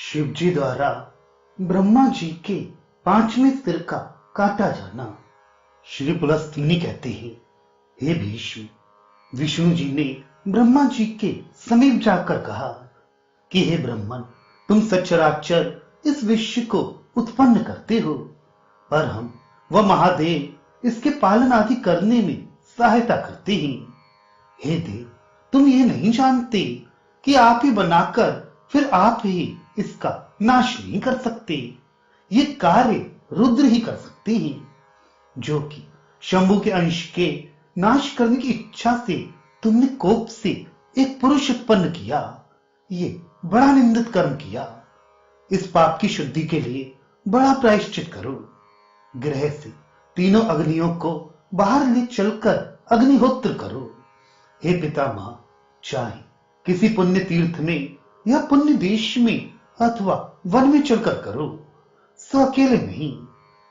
शिव जी द्वारा ब्रह्मा जी के 5वें सिर का काटा जाना। श्री पुलस्त्य कहते हैं, हे भीष्म, विष्णु जी ने ब्रह्मा जी के समीप जाकर कहा कि हे ब्रह्मन, तुम सचराचर इस विश्व को उत्पन्न करते हो, पर हम वह महादेव इसके पालन आदि करने में सहायता करते हैं। हे देव, तुम ये नहीं जानते कि आप ही बनाकर फिर आप ही इसका नाश नहीं कर सकते। ये कार्य रुद्र ही कर सकते हैं, जो कि शंभु के अंश के नाश करने की इच्छा से तुमने कोप से एक पुरुष उत्पन्न किया। ये बड़ा निंदित कर्म किया। इस पाप की शुद्धि के लिए बड़ा प्रायश्चित करो। ग्रह से तीनों अग्नियों को बाहर ले चलकर अग्निहोत्र करो। हे पितामह, चाहे किसी पुण्य तीर्थ में या पुण्य देश में अथवा वन में चलकर करो, सो अकेले नहीं,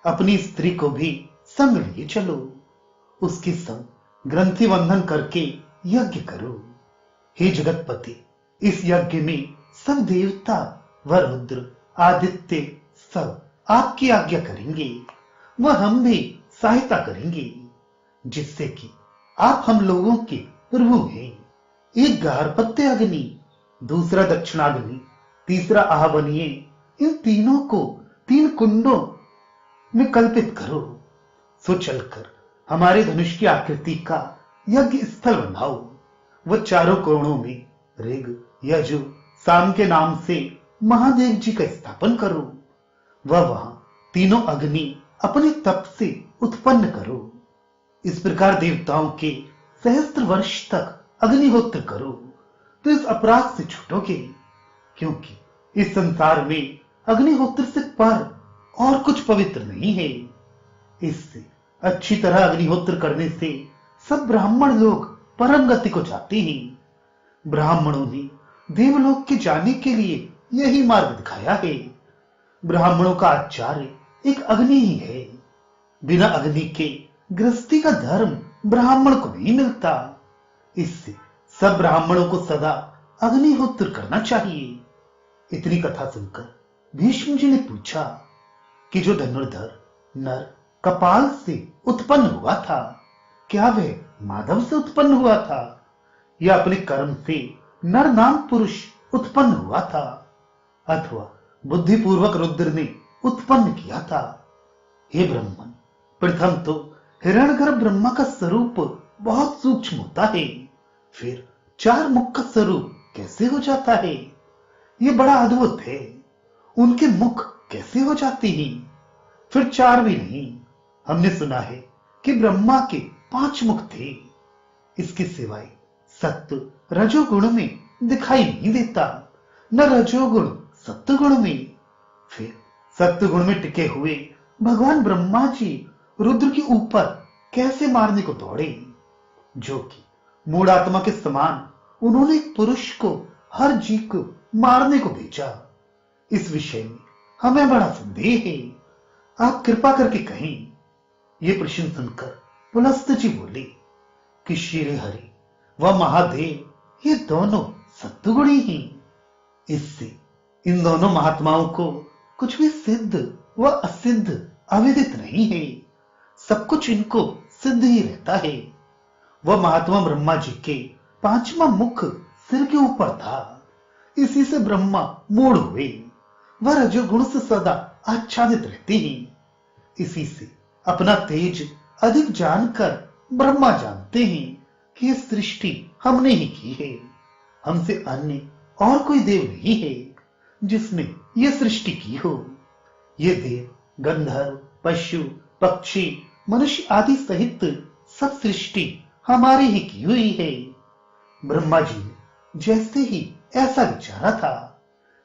अपनी स्त्री को भी संग लिए चलो। उसके संग ग्रंथि बंधन करके यज्ञ करो। हे जगतपति, इस यज्ञ में सब देवता व रुद्र आदित्य सब आपकी आज्ञा करेंगे, वह हम भी सहायता करेंगे, जिससे कि आप हम लोगों के प्रभु हैं। एक गारहपत्य अग्नि, दूसरा दक्षिणाग्नि, तीसरा आहवनीय, इन तीनों को 3 कुंडों में कल्पित करो। सो चलकर हमारे धनुष की आकृति का यज्ञ स्थल बनाओ। वह चारों कोणों में ऋग, यजु, साम के नाम से महादेव जी का स्थापन करो। वह वहां तीनों अग्नि अपने तप से उत्पन्न करो। इस प्रकार देवताओं के सहस्त्र वर्ष तक अग्निहोत्र करो, तो इस अपराध से छूटोगे, क्योंकि इस संसार में अग्निहोत्र से पर और कुछ पवित्र नहीं है। इससे अच्छी तरह अग्निहोत्र करने से सब ब्राह्मण लोग परम गति को जाते हैं। ब्राह्मणों ने देवलोक के जाने के लिए यही मार्ग दिखाया है। ब्राह्मणों का आचार्य एक अग्नि ही है। बिना अग्नि के गृहस्थी का धर्म ब्राह्मण को नहीं मिलता। इससे सब ब्राह्मणों को सदा अग्निहोत्र करना चाहिए। इतनी कथा सुनकर भीष्म जी ने पूछा कि जो धनुर्धर नर कपाल से उत्पन्न हुआ था, क्या वह माधव से उत्पन्न हुआ था, या अपने कर्म से नर नाम पुरुष उत्पन्न हुआ था, अथवा बुद्धिपूर्वक रुद्र ने उत्पन्न किया था? हे ब्रह्मन, प्रथम तो हिरण्यगर्भ ब्रह्मा का स्वरूप बहुत सूक्ष्म होता है, फिर 4 मुख का स्वरूप कैसे हो जाता है? यह बड़ा अद्भुत है। उनके मुख कैसे हो जाते हैं? फिर 4 भी नहीं, हमने सुना है कि ब्रह्मा के 5 मुख थे। इसके सिवाय सत्व रजोगुण में दिखाई नहीं देता, न रजोगुण सत्वगुण में। फिर सत्वगुण में टिके हुए भगवान ब्रह्मा जी रुद्र के ऊपर कैसे मारने को दौड़े, जो कि मूढ़ आत्मा के समान उन्होंने एक पुरुष को हर जीव को मारने को भेजा? इस विषय में हमें बड़ा संदेह है। आप कृपा करके कहें। ये प्रश्न सुनकर पुलस्त्य जी बोले कि श्री हरि व महादेव ये दोनों सत्वगुणी हैं। इससे इन दोनों महात्माओं को कुछ भी सिद्ध व असिद्ध अविदित नहीं है। सब कुछ इनको सिद्ध ही रहता है। वह महात्मा ब्रह्मा जी के 5वां मुख सिर के ऊपर था। इसी से ब्रह्मा मूढ़ हुए। वह रजोगुण से सदा आच्छादित रहते हैं। इसी से अपना तेज अधिक जानकर ब्रह्मा जानते हैं कि यह सृष्टि हमने ही की है। हमसे अन्य और कोई देव नहीं है जिसने यह सृष्टि की हो। ये देव, गंधर्व, पशु, पक्षी, मनुष्य आदि सहित सब सृष्टि हमारी ही की हुई है। ब्रह्मा जी ने जैसे ही ऐसा विचारा था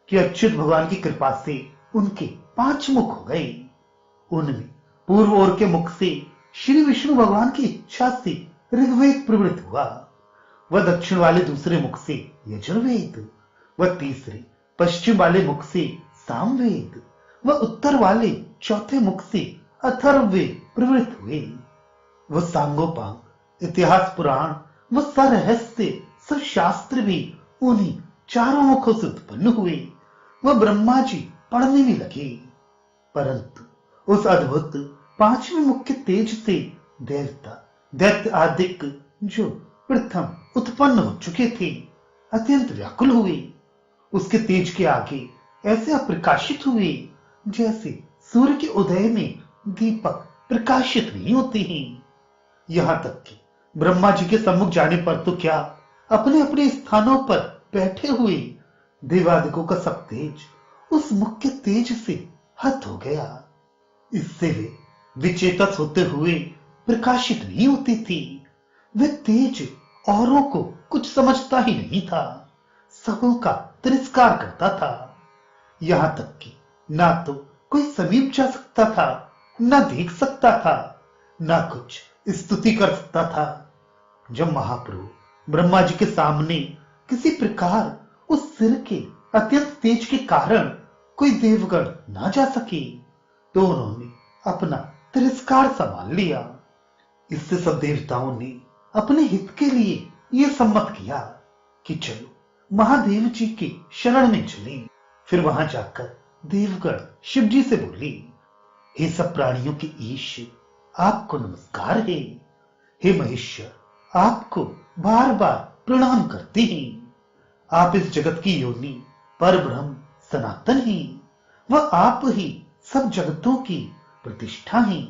कि अच्युत भगवान की कृपा से उनके 5 मुख हो गए। उनमें पूर्व ओर के मुख से श्री विष्णु भगवान की इच्छा से ऋग्वेद प्रवृत्त हुआ। वह दक्षिण वाले दूसरे मुख से यजुर्वेद, वह तीसरे पश्चिम वाले मुख से सामवेद, वह उत्तर वाले चौथे मुख से अथर्ववेद प्रवृत्त हुए। वह सांगोपांग, इतिहास, पुराण व सरहस्य सब शास्त्र भी उन्हीं 4 मुखों से उत्पन्न हुए। वह ब्रह्मा जी पढ़ने में लगे। परंतु उस अद्भुत पांचवें मुख के तेज से देवता दैत्य आदिक जो प्रथम उत्पन्न हो चुके थे अत्यंत व्याकुल हुए। उसके तेज के आगे ऐसे अप्रकाशित हुए जैसे सूर्य के उदय में दीपक प्रकाशित नहीं होते हैं। यहां तक कि ब्रह्मा जी के सम्मुख जाने पर तो क्या, अपने अपने स्थानों पर बैठे हुए देवादिकों का सब तेज उस मुख के तेज से हत हो गया। इससे वे विचेतस होते हुए प्रकाशित नहीं होती थी। वे तेज औरों को कुछ समझता ही नहीं था, सबों का तिरस्कार करता था। यहां तक कि ना तो कोई समीप जा सकता था, ना देख सकता था, ना कुछ स्तुति कर सकता था। जब महाप्रभु ब्रह्मा जी के सामने किसी प्रकार उस सिर के अत्यंत तेज के कारण कोई देवगण ना जा सके तो उन्होंने अपना तिरस्कार संभाल लिया। इससे सब देवताओं ने अपने हित के लिए यह सम्मत किया कि चलो महादेव जी के शरण में चलें। फिर वहां जाकर देवगण शिव जी से बोले, हे सब प्राणियों के ईश, आपको नमस्कार है। हे महेश्वर, आपको बार बार प्रणाम करते हैं। आप इस जगत की योनि पर ब्रह्म सनातन हैं। वह आप ही सब जगतों की प्रतिष्ठा हैं।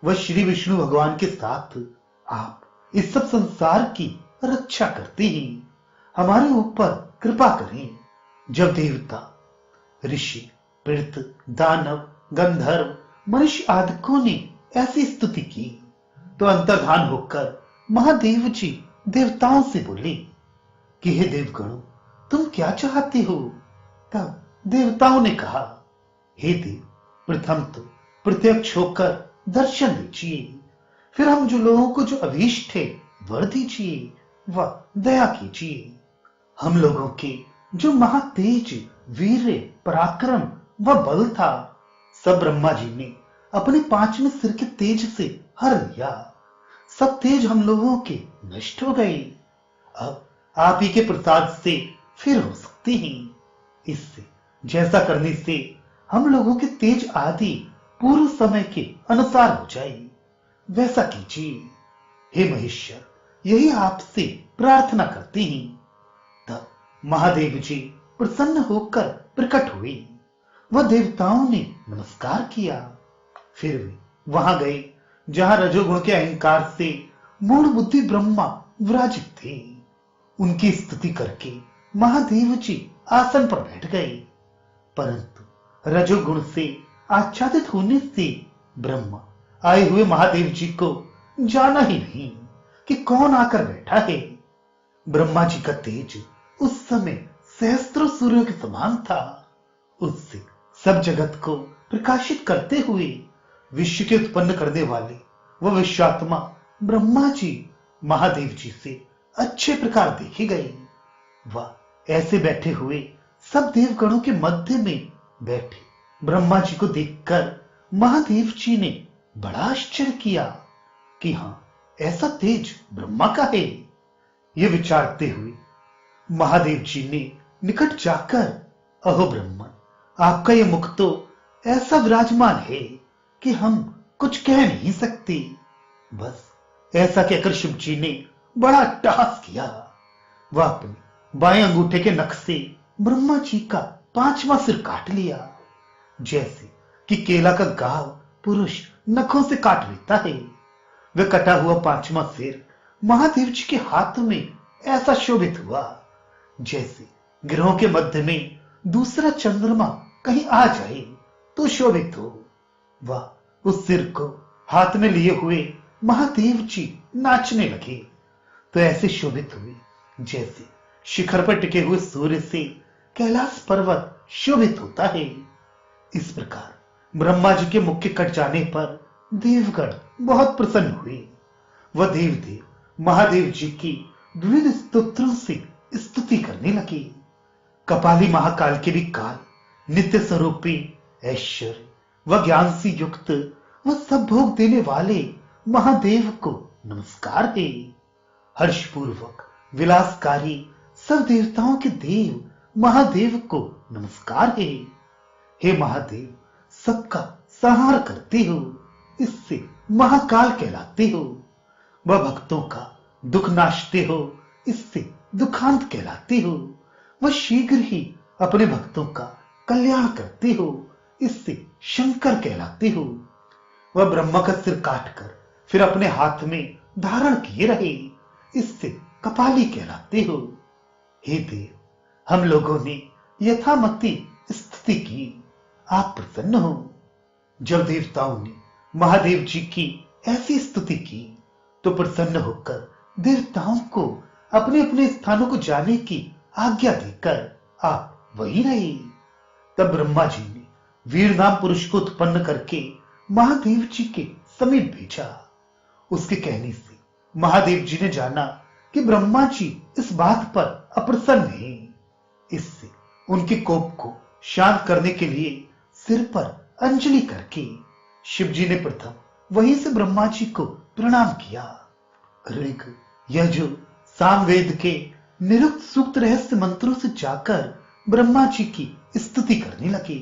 वह श्री विष्णु भगवान के साथ आप इस सब संसार की रक्षा करते हैं। हमारे ऊपर कृपा करें। जब देवता, ऋषि, प्रेत, दानव, गंधर्व, मनुष्य आदिकों ने ऐसी स्तुति की तो अंतर्धान होकर महादेव जी देवताओं से बोले कि हे देवगणों, तुम क्या चाहते हो? तब देवताओं ने कहा, हे देव, प्रथम तो प्रत्यक्ष होकर दर्शन दीजिए, फिर हम जो लोगों को जो अभीष्ट है वर दीजिए, वह दया कीजिए। हम लोगों के जो महातेज वीर पराक्रम व बल था, सब ब्रह्मा जी ने अपने पांचवें सिर के तेज से हर लिया। सब तेज हम लोगों के नष्ट हो गए। अब आप ही के प्रसाद से फिर हो सकते हैं। इससे जैसा करने से हम लोगों के तेज आदि पूर्व समय के अनुसार हो जाए, वैसा कीजिए। हे महेश्वर, यही आपसे प्रार्थना करते हैं। तब महादेव जी प्रसन्न होकर प्रकट हुए। वह देवताओं ने नमस्कार किया। फिर वे वहां गए जहां रजोगुण के अहंकार से मूढ़ बुद्धि ब्रह्मा विराजित थे। उनकी स्तुति करके महादेव जी आसन पर बैठ गए। परंतु रजोगुण से आच्छादित होने से ब्रह्मा आए हुए महादेव जी को जाना ही नहीं कि कौन आकर बैठा है। ब्रह्मा जी का तेज उस समय सहस्त्रों सूर्यों के समान था। उससे सब जगत को प्रकाशित करते हुए विश्व के उत्पन्न करने वाले वह विश्वात्मा ब्रह्मा जी महादेव जी से अच्छे प्रकार देखे गए। वह ऐसे बैठे हुए सब देवगणों के मध्य में बैठे ब्रह्मा जी को देखकर महादेव जी ने बड़ा आश्चर्य किया कि हां, ऐसा तेज ब्रह्मा का है। यह विचारते हुए महादेव जी ने निकट जाकर, अहो ब्रह्मन, आपका यह मुख तो ऐसा विराजमान है कि हम कुछ कह नहीं सकते। बस ऐसा कहकर शिव जी ने बड़ा अट्टहास किया। वह अपने बाएं अंगूठे के नख से ब्रह्मा जी का पांचवा सिर काट लिया, जैसे कि केला का गाव पुरुष नखों से काट लेता है। वह कटा हुआ पांचवा सिर महादेव जी के हाथ में ऐसा शोभित हुआ जैसे ग्रहों के मध्य में दूसरा चंद्रमा कहीं आ जाए तो शोभित हो। वह उस सिर को हाथ में लिए हुए महादेव जी नाचने लगे तो ऐसे शोभित हुए जैसे शिखर पर टिके हुए सूर्य से कैलाश पर्वत शोभित होता है। इस प्रकार ब्रह्मा जी के मुख के कट जाने पर देवगण बहुत प्रसन्न हुए। वह देवदेव महादेव जी की विविध स्तोत्रों से स्तुति करने लगे। कपाली महाकाल के भी काल, नित्य स्वरूपी, ऐश्वर्य व ज्ञान से युक्त व सब भोग देने वाले महादेव को नमस्कार है। हर्षपूर्वक विलासकारी सब देवताओं के देव महादेव को नमस्कार है। हे महादेव, सबका संहार करते हो, इससे महाकाल कहलाते हो। वह भक्तों का दुख नाशते हो, इससे दुखांत कहलाते हो। वह शीघ्र ही अपने भक्तों का कल्याण करते हो, इससे शंकर कहलाते हो। वह ब्रह्मा का सिर काटकर फिर अपने हाथ में धारण किए रहे, इससे कपाली कहलाते हो। हे देव, हम लोगों ने यथामति स्तुति की, आप प्रसन्न हो। जब देवताओं ने महादेव जी की ऐसी स्तुति की तो प्रसन्न होकर देवताओं को अपने अपने स्थानों को जाने की आज्ञा देकर आप वहीं रहे। तब ब्रह्मा जी ने वीर नाम पुरुष को उत्पन्न करके महादेव जी के समीप भेजा। उसके कहने से महादेव जी ने जाना कि ब्रह्मा जी इस बात पर अप्रसन्न हैं। इससे उनके कोप को शांत करने के लिए सिर पर अंजलि करके शिव जी ने प्रथम वहीं से ब्रह्मा जी को प्रणाम किया। ऋग, यजु, सामवेद के निरुक्त सूक्त रहस्य मंत्रों से जाकर ब्रह्मा जी की स्तुति करने लगे।